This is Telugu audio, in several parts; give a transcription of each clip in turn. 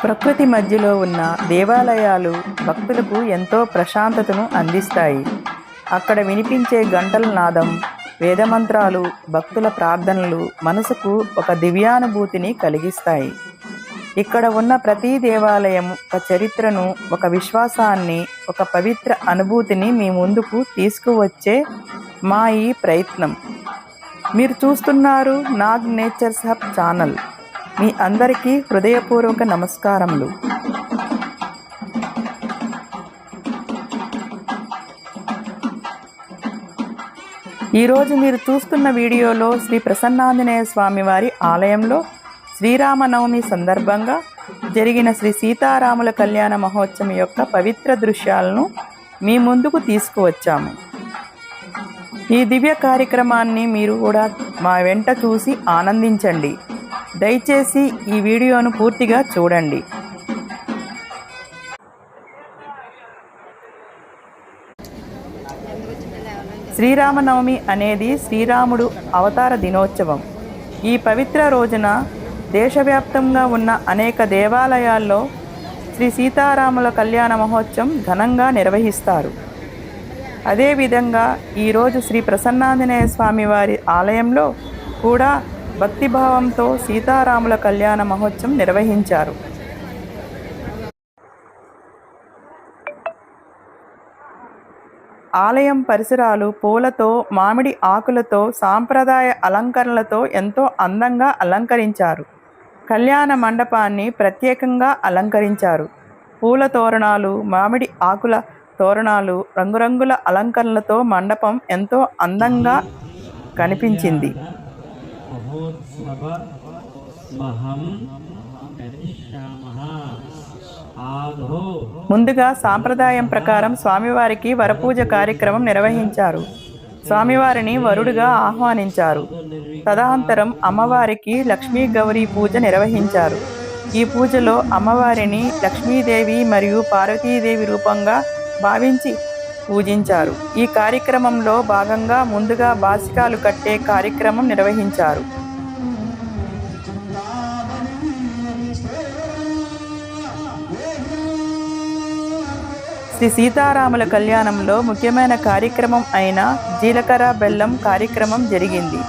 ప్రకృతి మధ్యలో ఉన్న దేవాలయాలు భక్తులకు ఎంతో ప్రశాంతతను అందిస్తాయి. అక్కడ వినిపించే గంటల నాదం, వేదమంత్రాలు, భక్తుల ప్రార్థనలు మనసుకు ఒక దివ్యానుభూతిని కలిగిస్తాయి. ఇక్కడ ఉన్న ప్రతి దేవాలయం ఒక చరిత్రను, ఒక విశ్వాసాన్ని, ఒక పవిత్ర అనుభూతిని మీ ముందుకు తీసుకువచ్చే మా ఈ ప్రయత్నం. మీరు చూస్తున్నారు నాగ్ నేచర్స్ హబ్ ఛానల్. మీ అందరికీ హృదయపూర్వక నమస్కారములు. ఈరోజు మీరు చూస్తున్న వీడియోలో శ్రీ ప్రసన్నాంజనేయ స్వామి వారి ఆలయంలో శ్రీరామనవమి సందర్భంగా జరిగిన శ్రీ సీతారాముల కళ్యాణ మహోత్సవం యొక్క పవిత్ర దృశ్యాలను మీ ముందుకు తీసుకువచ్చాము. ఈ దివ్య కార్యక్రమాన్ని మీరు కూడా మా వెంట చూసి ఆనందించండి. దయచేసి ఈ వీడియోను పూర్తిగా చూడండి. శ్రీరామనవమి అనేది శ్రీరాముడు అవతార దినోత్సవం. ఈ పవిత్ర రోజున దేశవ్యాప్తంగా ఉన్న అనేక దేవాలయాల్లో శ్రీ సీతారాముల కళ్యాణ మహోత్సవం ఘనంగా నిర్వహిస్తారు. అదేవిధంగా ఈరోజు శ్రీ ప్రసన్నాంజనేయ స్వామి వారి ఆలయంలో కూడా భక్తిభావంతో సీతారాముల కళ్యాణ మహోత్సవం నిర్వహించారు. ఆలయం పరిసరాలు పూలతో, మామిడి ఆకులతో, సాంప్రదాయ అలంకరణలతో ఎంతో అందంగా అలంకరించారు. కళ్యాణ మండపాన్ని ప్రత్యేకంగా అలంకరించారు. పూల తోరణాలు, మామిడి ఆకుల తోరణాలు, రంగురంగుల అలంకరణలతో మండపం ఎంతో అందంగా కనిపించింది. ముందుగా సాంప్రదాయం ప్రకారం స్వామివారికి వరపూజ కార్యక్రమం నిర్వహించారు. స్వామివారిని వరుడుగా ఆహ్వానించారు. తదనంతరం అమ్మవారికి లక్ష్మీ గౌరీ పూజ నిర్వహించారు. ఈ పూజలో అమ్మవారిని లక్ష్మీదేవి మరియు పార్వతీదేవి రూపంగా భావించి పూజించారు. ఈ కార్యక్రమంలో భాగంగా ముందుగా బాసికాలు కట్టే కార్యక్రమం నిర్వహించారు. శ్రీ సీతారాముల కళ్యాణంలో ముఖ్యమైన కార్యక్రమం అయిన జీలకర్ర బెల్లం కార్యక్రమం జరిగింది.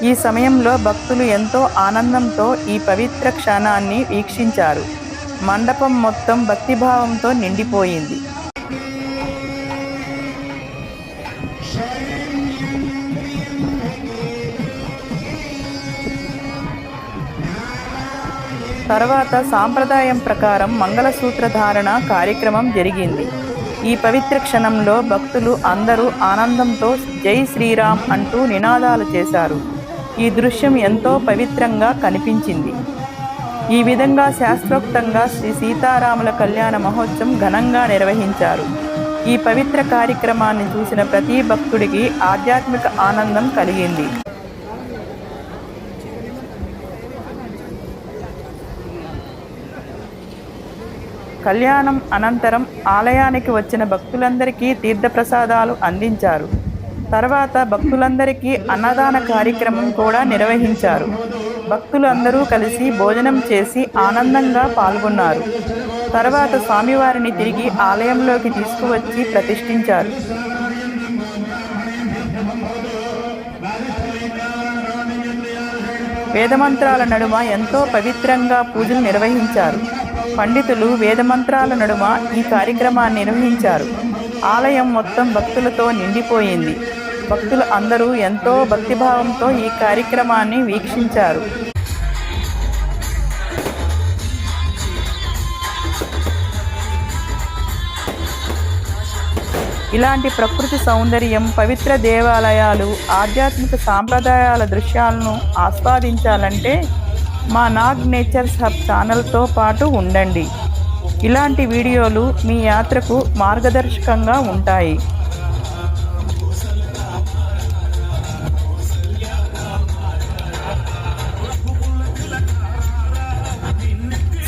ఈ సమయంలో భక్తులు ఎంతో ఆనందంతో ఈ పవిత్ర క్షణాన్ని వీక్షించారు. మండపం మొత్తం భక్తిభావంతో నిండిపోయింది. తర్వాత సాంప్రదాయం ప్రకారం మంగళసూత్ర ధారణ కార్యక్రమం జరిగింది. ఈ పవిత్ర క్షణంలో భక్తులు అందరూ ఆనందంతో జై శ్రీరామ్ అంటూ నినాదాలు చేశారు. ఈ దృశ్యం ఎంతో పవిత్రంగా కనిపించింది. ఈ విధంగా శాస్త్రోక్తంగా శ్రీ సీతారాముల కళ్యాణ మహోత్సవం ఘనంగా నిర్వహించారు. ఈ పవిత్ర కార్యక్రమాన్ని చూసిన ప్రతి భక్తుడికి ఆధ్యాత్మిక ఆనందం కలిగింది. కళ్యాణం అనంతరం ఆలయానికి వచ్చిన భక్తులందరికీ తీర్థప్రసాదాలు అందించారు. తర్వాత భక్తులందరికీ అన్నదాన కార్యక్రమం కూడా నిర్వహించారు. భక్తులు అందరూ కలిసి భోజనం చేసి ఆనందంగా పాల్గొన్నారు. తర్వాత స్వామివారిని తిరిగి ఆలయంలోకి తీసుకువచ్చి ప్రతిష్ఠించారు. వేదమంత్రాల నడుమ ఎంతో పవిత్రంగా పూజలు నిర్వహించారు. పండితులు వేదమంత్రాల నడుమ ఈ కార్యక్రమాన్ని నిర్వహించారు. ఆలయం మొత్తం భక్తులతో నిండిపోయింది. భక్తులు అందరూ ఎంతో భక్తిభావంతో ఈ కార్యక్రమాన్ని వీక్షించారు. ఇలాంటి ప్రకృతి సౌందర్యం, పవిత్ర దేవాలయాలు, ఆధ్యాత్మిక సాంప్రదాయాల దృశ్యాలను ఆస్వాదించాలంటే మా నాగ్ నేచర్స్ హబ్ ఛానల్తో పాటు ఉండండి. ఇలాంటి వీడియోలు మీ యాత్రకు మార్గదర్శకంగా ఉంటాయి.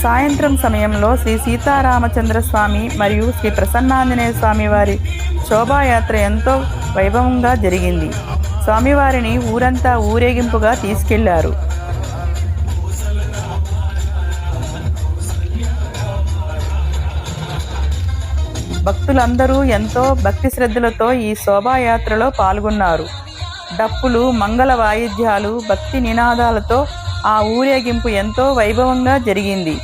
సాయంత్రం సమయంలో శ్రీ సీతారామచంద్ర స్వామి మరియు శ్రీ ప్రసన్నాంజనేయ స్వామి వారి శోభాయాత్ర ఎంతో వైభవంగా జరిగింది. స్వామివారిని ఊరంతా ఊరేగింపుగా తీసుకెళ్లారు. భక్తులందరూ ఎంతో భక్తి శ్రద్ధలతో ఈ శోభాయాత్రలో పాల్గొన్నారు. డప్పులు, మంగళ వాయిద్యాలు, భక్తి నినాదాలతో ఆ ఊరేగింపు ఎంతో వైభవంగా జరిగింది.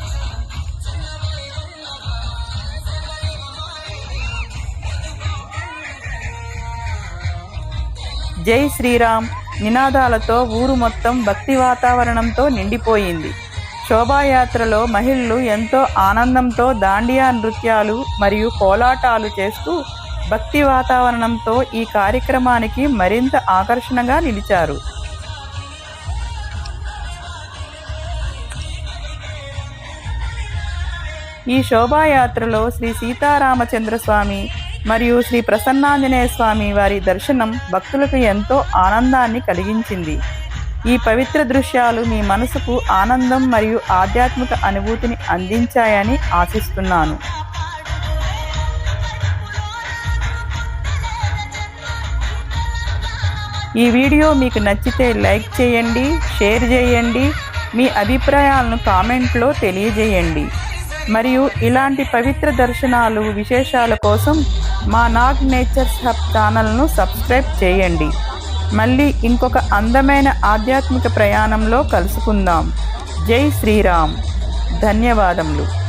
జై శ్రీరామ్ నినాదాలతో ఊరు మొత్తం భక్తి వాతావరణంతో నిండిపోయింది. శోభాయాత్రలో మహిళలు ఎంతో ఆనందంతో దాండియా నృత్యాలు మరియు కోలాటాలు చేస్తూ భక్తి వాతావరణంతో ఈ కార్యక్రమానికి మరింత ఆకర్షణగా నిలిచారు. ఈ శోభాయాత్రలో శ్రీ సీతారామచంద్ర స్వామి మరియు శ్రీ ప్రసన్నాంజనేయ స్వామి వారి దర్శనం భక్తులకు ఎంతో ఆనందాన్ని కలిగించింది. ఈ పవిత్ర దృశ్యాలు మీ మనసుకు ఆనందం మరియు ఆధ్యాత్మిక అనుభూతిని అందించాయని ఆశిస్తున్నాను. ఈ వీడియో మీకు నచ్చితే లైక్ చేయండి, షేర్ చేయండి, మీ అభిప్రాయాలను కామెంట్లో తెలియజేయండి. మరియు ఇలాంటి పవిత్ర దర్శనాలు విశేషాల కోసం మా నాగ్ నేచర్స్ హబ్ ఛానల్ను సబ్స్క్రైబ్ చేయండి. మళ్ళీ ఇంకొక అందమైన ఆధ్యాత్మిక ప్రయాణంలో కలుసుకుందాం. జై శ్రీరామ్. ధన్యవాదములు.